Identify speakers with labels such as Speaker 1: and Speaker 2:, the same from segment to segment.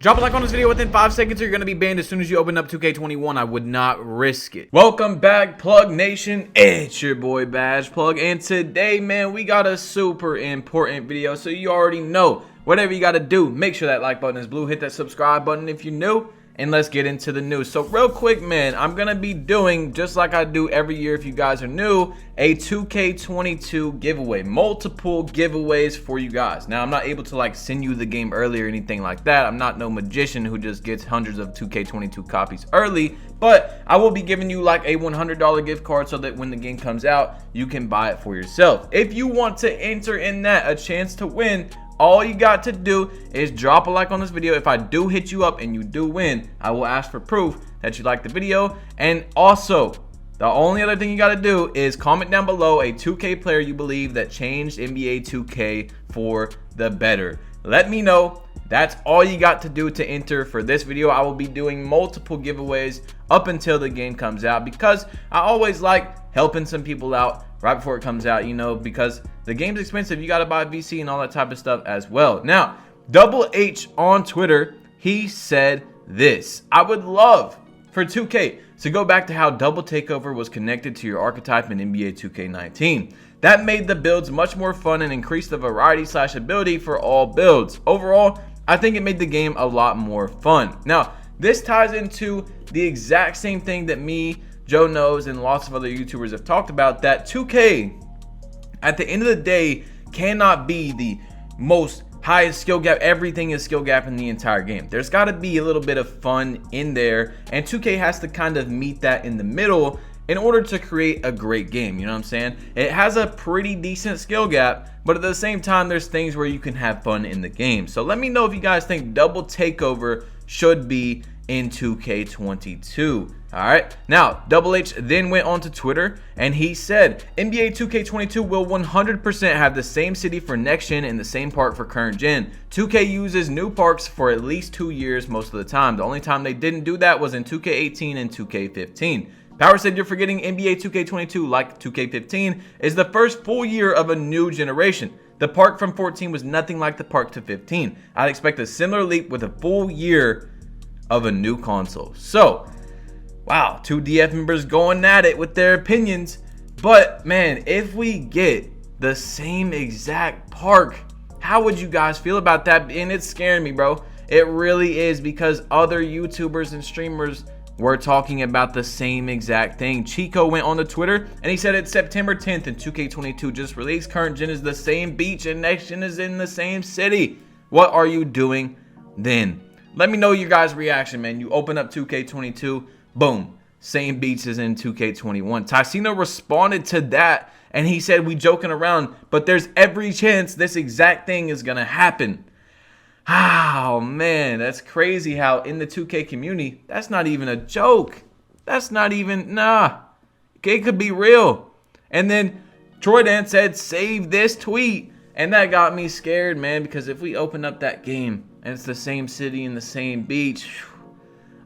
Speaker 1: Drop a like on this video within 5 seconds or you're going to be banned as soon as you open up 2K21. I would not risk it. Welcome back, Plug Nation. It's your boy Badge Plug, and today, man, we got a super important video. So you already know, whatever you got to do, make sure that like button is blue, hit that subscribe button if you're new, and let's get into the news. So real quick, man, I'm going to be doing, just like I do every year if you guys are new, a 2K22 giveaway. Multiple giveaways for you guys. Now, I'm not able to like send you the game early or anything like that. I'm not no magician who just gets hundreds of 2K22 copies early, but I will be giving you like a $100 gift card so that when the game comes out, you can buy it for yourself. If you want to enter in that, a chance to win, all you got to do is drop a like on this video. If I do hit you up and you do win, I will ask for proof that you like the video. And also, the only other thing you got to do is comment down below a 2K player you believe that changed NBA 2K for the better. Let me know. That's all you got to do to enter for this video. I will be doing multiple giveaways up until the game comes out because I always like helping some people out right before it comes out, you know, because the game's expensive. You got to buy VC and all that type of stuff as well. Now, Double H on Twitter, he said this: I would love for 2K to go back to how Double Takeover was connected to your archetype in NBA 2K19. That made the builds much more fun and increased the variety / ability for all builds. Overall, I think it made the game a lot more fun. Now, this ties into the exact same thing that me, Joe Knows, and lots of other YouTubers have talked about, that 2K, at the end of the day, cannot be the most highest skill gap. Everything is skill gap in the entire game. There's got to be a little bit of fun in there, and 2K has to kind of meet that in the middle in order to create a great game. You know what I'm saying? It has a pretty decent skill gap, but at the same time, there's things where you can have fun in the game. So let me know if you guys think Double Takeover should be in 2K22. All right, now Double H then went on to Twitter and he said NBA 2K22 will 100% have the same city for next gen and the same park for current gen. 2K uses new parks for at least 2 years most of the time. The only time they didn't do that was in 2K18 and 2K15. Power said, you're forgetting NBA 2K22, like 2K15, is the first full year of a new generation. The park from 14 was nothing like the park to 15. I'd expect a similar leap with a full year of a new console. So, wow, two DF members going at it with their opinions. But man, if we get the same exact park, how would you guys feel about that? And it's scaring me, bro. It really is, because other YouTubers and streamers were talking about the same exact thing. Chico went on to Twitter and he said it's September 10th and 2K22 just released. Current gen is the same beach and next gen is in the same city. What are you doing then? Let me know your guys' reaction, man. You open up 2K22, boom, same beats as in 2K21. Ticino responded to that and he said, we joking around, but there's every chance this exact thing is gonna happen. Oh man, that's crazy how in the 2K community, that's not even a joke. That's not even, nah, it could be real. And then Troy Dan said, save this tweet. And that got me scared, man, because if we open up that game and it's the same city and the same beach,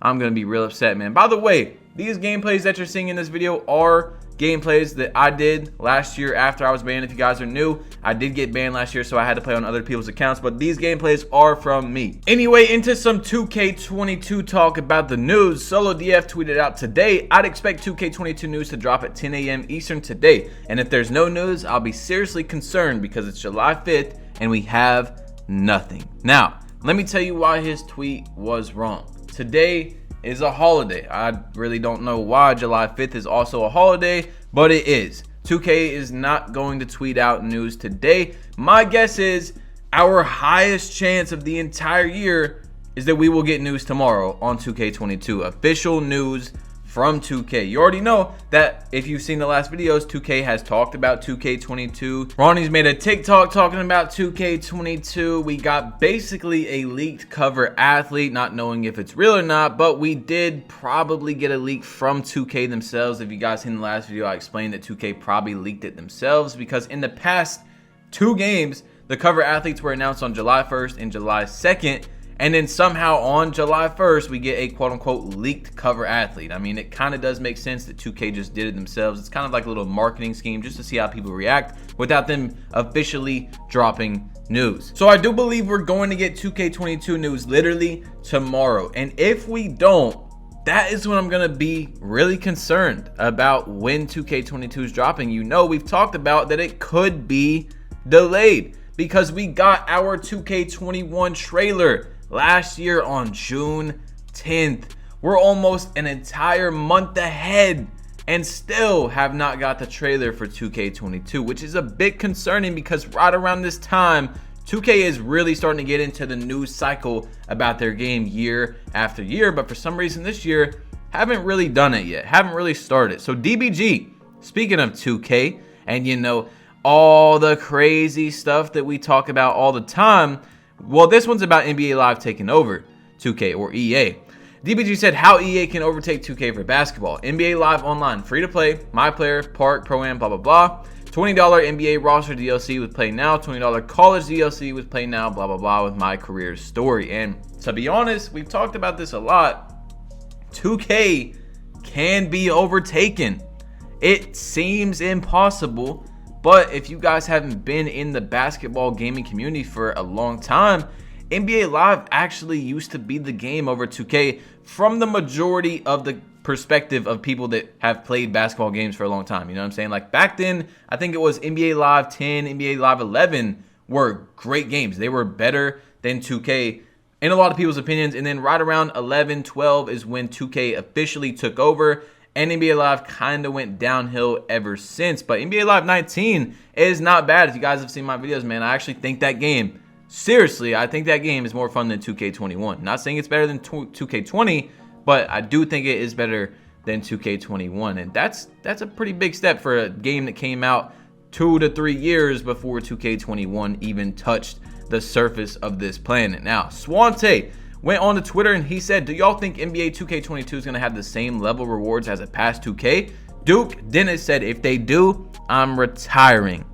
Speaker 1: I'm going to be real upset, man. By the way, these gameplays that you're seeing in this video are gameplays that I did last year after I was banned. If you guys are new, I did get banned last year, so I had to play on other people's accounts, but these gameplays are from me. Anyway, into some 2K22 talk about the news. Solo DF tweeted out today, I'd expect 2K22 news to drop at 10 a.m. Eastern today. And if there's no news, I'll be seriously concerned because it's July 5th and we have nothing. Now, let me tell you why his tweet was wrong. Today is a holiday. I really don't know why July 5th is also a holiday, but it is. 2K is not going to tweet out news today. My guess is our highest chance of the entire year is that we will get news tomorrow on 2K22. Official news from 2K. You already know that if you've seen the last videos, 2K has talked about 2K22. Ronnie's made a TikTok talking about 2K22. We got basically a leaked cover athlete, not knowing if it's real or not, but we did probably get a leak from 2K themselves. If you guys seen the last video, I explained that 2K probably leaked it themselves because in the past 2 games, the cover athletes were announced on July 1st and July 2nd. And then somehow on July 1st, we get a quote-unquote leaked cover athlete. I mean, it kind of does make sense that 2K just did it themselves. It's kind of like a little marketing scheme just to see how people react without them officially dropping news. So I do believe we're going to get 2K22 news literally tomorrow. And if we don't, that is when I'm going to be really concerned about when 2K22 is dropping. You know, we've talked about that it could be delayed because we got our 2K21 trailer last year on June 10th. We're almost an entire month ahead and still have not got the trailer for 2K22, which is a bit concerning because right around this time, 2K is really starting to get into the news cycle about their game year after year, but for some reason this year, haven't really done it yet, haven't really started. So DBG, speaking of 2K, and you know, all the crazy stuff that we talk about all the time, well, this one's about NBA Live taking over 2K or EA. DBG said how EA can overtake 2K for basketball. NBA Live Online, free to play, My Player, Park, Pro-Am, blah, blah, blah. $20 NBA roster DLC with Play Now, $20 college DLC with Play Now, blah, blah, blah, with My Career Story. And to be honest, we've talked about this a lot. 2K can be overtaken. It seems impossible, but if you guys haven't been in the basketball gaming community for a long time, NBA Live actually used to be the game over 2K from the majority of the perspective of people that have played basketball games for a long time. You know what I'm saying? Like back then, I think it was NBA Live 10, NBA Live 11 were great games. They were better than 2K in a lot of people's opinions. And then right around 11, 12 is when 2K officially took over. And NBA Live kind of went downhill ever since. But NBA Live 19 is not bad. If you guys have seen my videos, man, I actually think that game, seriously, I think that game is more fun than 2K21. Not saying it's better than 2K20, but I do think it is better than 2K21. And that's a pretty big step for a game that came out 2 to 3 years before 2K21 even touched the surface of this planet. Now, Swante went on to Twitter and he said, do y'all think NBA 2K22 is going to have the same level rewards as a past 2K? Duke Dennis said, if they do, I'm retiring.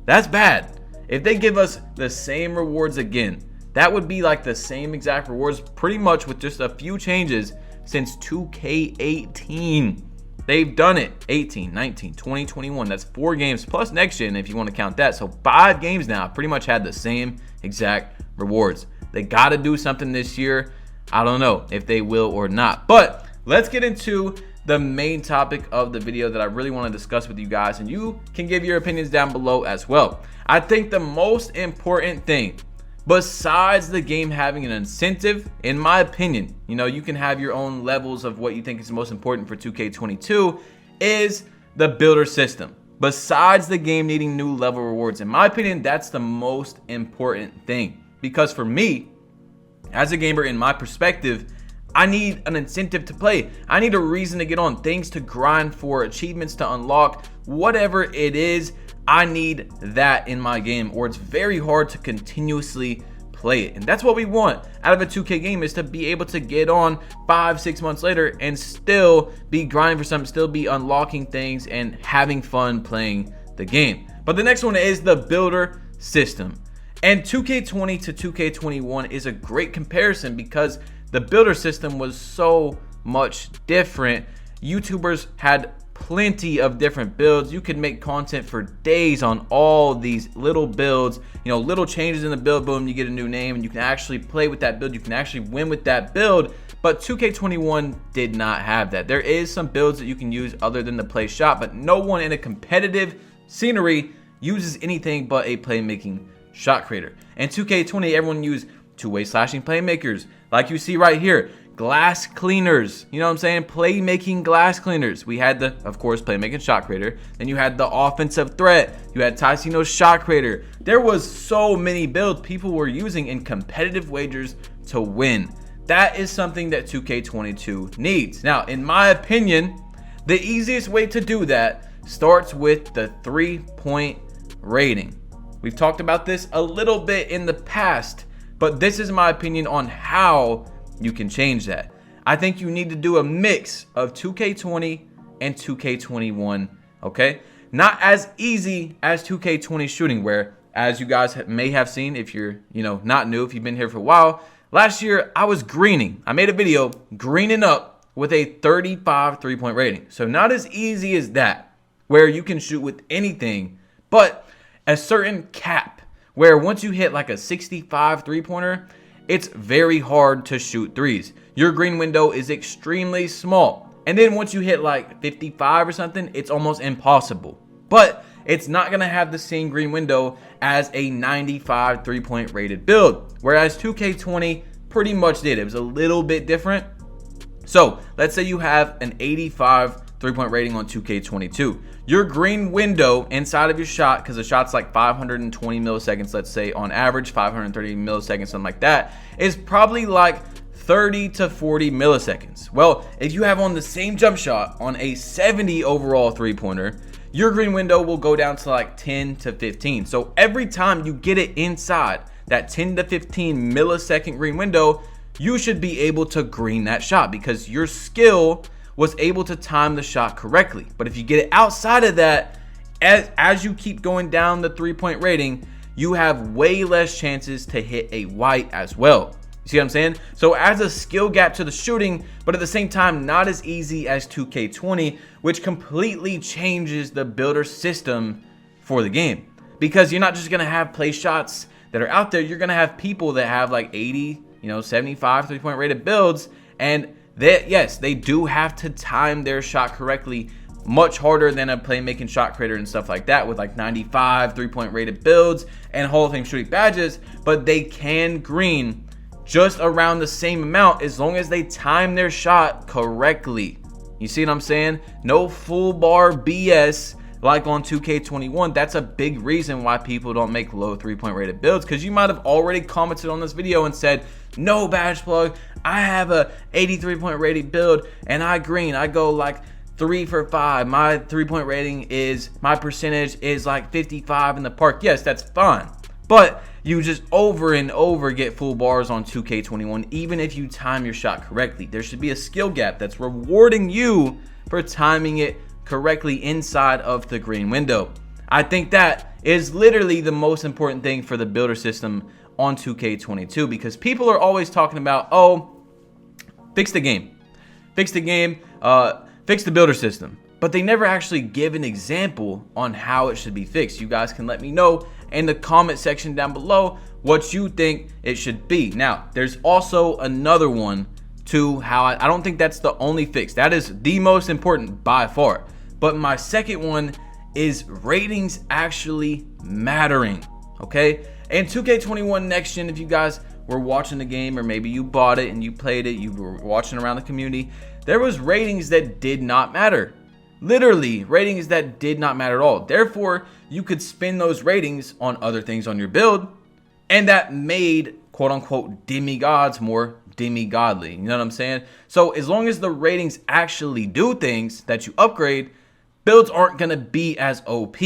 Speaker 1: That's bad. If they give us the same rewards again, that would be like the same exact rewards pretty much with just a few changes since 2K18. They've done it 18, 19, 20, 21. That's 4 games plus next gen if you want to count that. So 5 games now pretty much had the same exact rewards. They got to do something this year. I don't know if they will or not. But let's get into the main topic of the video that I really want to discuss with you guys. And you can give your opinions down below as well. I think the most important thing, besides the game having an incentive, in my opinion, you know, you can have your own levels of what you think is most important for 2K22, is the builder system. Besides the game needing new level rewards, in my opinion, that's the most important thing. Because for me, as a gamer, in my perspective, I need an incentive to play. I need a reason to get on, things to grind for, achievements to unlock, whatever it is. I need that in my game, or it's very hard to continuously play it. And that's what we want out of a 2K game, is to be able to get on 5-6 months later and still be grinding for something, still be unlocking things and having fun playing the game. But the next one is the builder system. And 2K20 to 2K21 is a great comparison because the builder system was so much different. YouTubers had plenty of different builds. You could make content for days on all these little builds, you know, little changes in the build, boom, you get a new name and you can actually play with that build. You can actually win with that build. But 2K21 did not have that. There is some builds that you can use other than the play shot, but no one in a competitive scenery uses anything but a playmaking shot creator. And 2K20, everyone used two-way slashing playmakers, like you see right here, glass cleaners, you know what I'm saying, playmaking glass cleaners. We had the, of course, playmaking shot creator. Then you had the offensive threat. You had Tyceno's shot creator. There was so many builds people were using in competitive wagers to win. That is something that 2K22 needs. Now, in my opinion, the easiest way to do that starts with the 3-point rating. We've talked about this a little bit in the past, but this is my opinion on how you can change that. I think you need to do a mix of 2K20 and 2K21, okay? Not as easy as 2K20 shooting, where, as you guys may have seen, if you're, not new, if you've been here for a while, last year I was greening. I made a video greening up with a 35 3-point rating. So not as easy as that, where you can shoot with anything, but a certain cap where once you hit like a 65 three-pointer, it's very hard to shoot threes. Your green window is extremely small. And then once you hit like 55 or something, it's almost impossible. But it's not going to have the same green window as a 95 three-point rated build, whereas 2K20 pretty much did. It was a little bit different. So let's say you have an 85 three-point rating on 2K22. Your green window inside of your shot, because the shot's like 520 milliseconds, let's say on average, 530 milliseconds, something like that, is probably like 30 to 40 milliseconds. Well, if you have on the same jump shot on a 70 overall three-pointer, your green window will go down to like 10 to 15. So every time you get it inside that 10 to 15 millisecond green window, you should be able to green that shot because your skill was able to time the shot correctly. But if you get it outside of that, as you keep going down the three-point rating, you have way less chances to hit a white as well. You see what I'm saying? So adds a skill gap to the shooting, but at the same time, not as easy as 2K20, which completely changes the builder system for the game. Because you're not just going to have play shots that are out there. You're going to have people that have like 80, 75 three-point rated builds. And yes, they do have to time their shot correctly, much harder than a playmaking shot creator and stuff like that with like 95 three-point rated builds and Hall of Fame shooting badges. But they can green just around the same amount as long as they time their shot correctly. You see what I'm saying? No full bar BS like on 2K21. That's a big reason why people don't make low three-point rated builds, because you might have already commented on this video and said, no, Badge Plug, I have a 83-point rated build and I green. I go like 3 for 5. My three-point rating is, my percentage is like 55 in the park. Yes, that's fine. But you just over and over get full bars on 2K21, even if you time your shot correctly. There should be a skill gap that's rewarding you for timing it correctly inside of the green window. I think that is literally the most important thing for the builder system on 2K22, because people are always talking about, oh, fix the game, fix the builder system. But they never actually give an example on how it should be fixed. You guys can let me know in the comment section down below what you think it should be. Now, there's also another one to how I don't think that's the only fix. That is the most important by far. But my second one is ratings actually mattering, okay? And 2K21 Next Gen, if you guys were watching the game, or maybe you bought it and you played it, you were watching around the community, there was ratings that did not matter. Literally, ratings that did not matter at all. Therefore, you could spend those ratings on other things on your build, and that made quote-unquote demigods more demigodly. You know what I'm saying? So as long as the ratings actually do things that you upgrade, builds aren't going to be as OP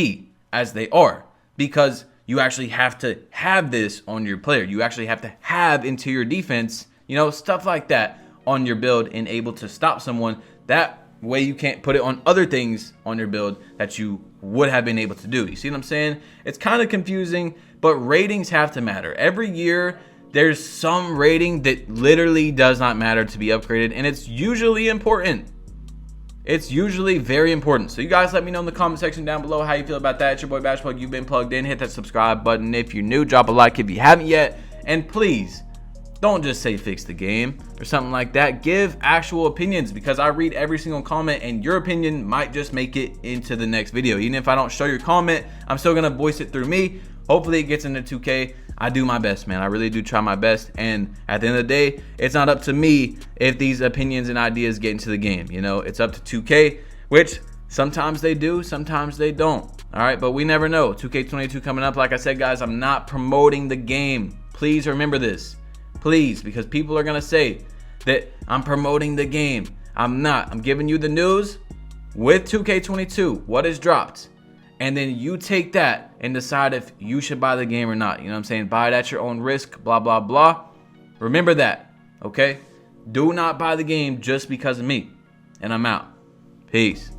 Speaker 1: as they are, because you actually have to have this on your player. You actually have to have interior defense, stuff like that on your build, and able to stop someone. That way you can't put it on other things on your build that you would have been able to do. You see what I'm saying? It's kind of confusing, but ratings have to matter. Every year there's some rating that literally does not matter to be upgraded, and it's usually important. It's usually very important. So you guys let me know in the comment section down below how you feel about that. It's your boy Badge Plug. You've been plugged in. Hit that subscribe button if you're new. Drop a like if you haven't yet. And please, don't just say fix the game or something like that. Give actual opinions, because I read every single comment, and your opinion might just make it into the next video. Even if I don't show your comment, I'm still going to voice it through me. Hopefully it gets into 2K. I do my best, man. I really do try my best. And at the end of the day, it's not up to me if these opinions and ideas get into the game. It's up to 2K, which sometimes they do, sometimes they don't. All right, but we never know. 2K22 coming up. Like I said, guys, I'm not promoting the game. Please remember this. Please, because people are going to say that I'm promoting the game. I'm not. I'm giving you the news with 2K22, what is dropped. And then you take that and decide if you should buy the game or not. You know what I'm saying? Buy it at your own risk, blah, blah, blah. Remember that, okay? Do not buy the game just because of me. And I'm out. Peace.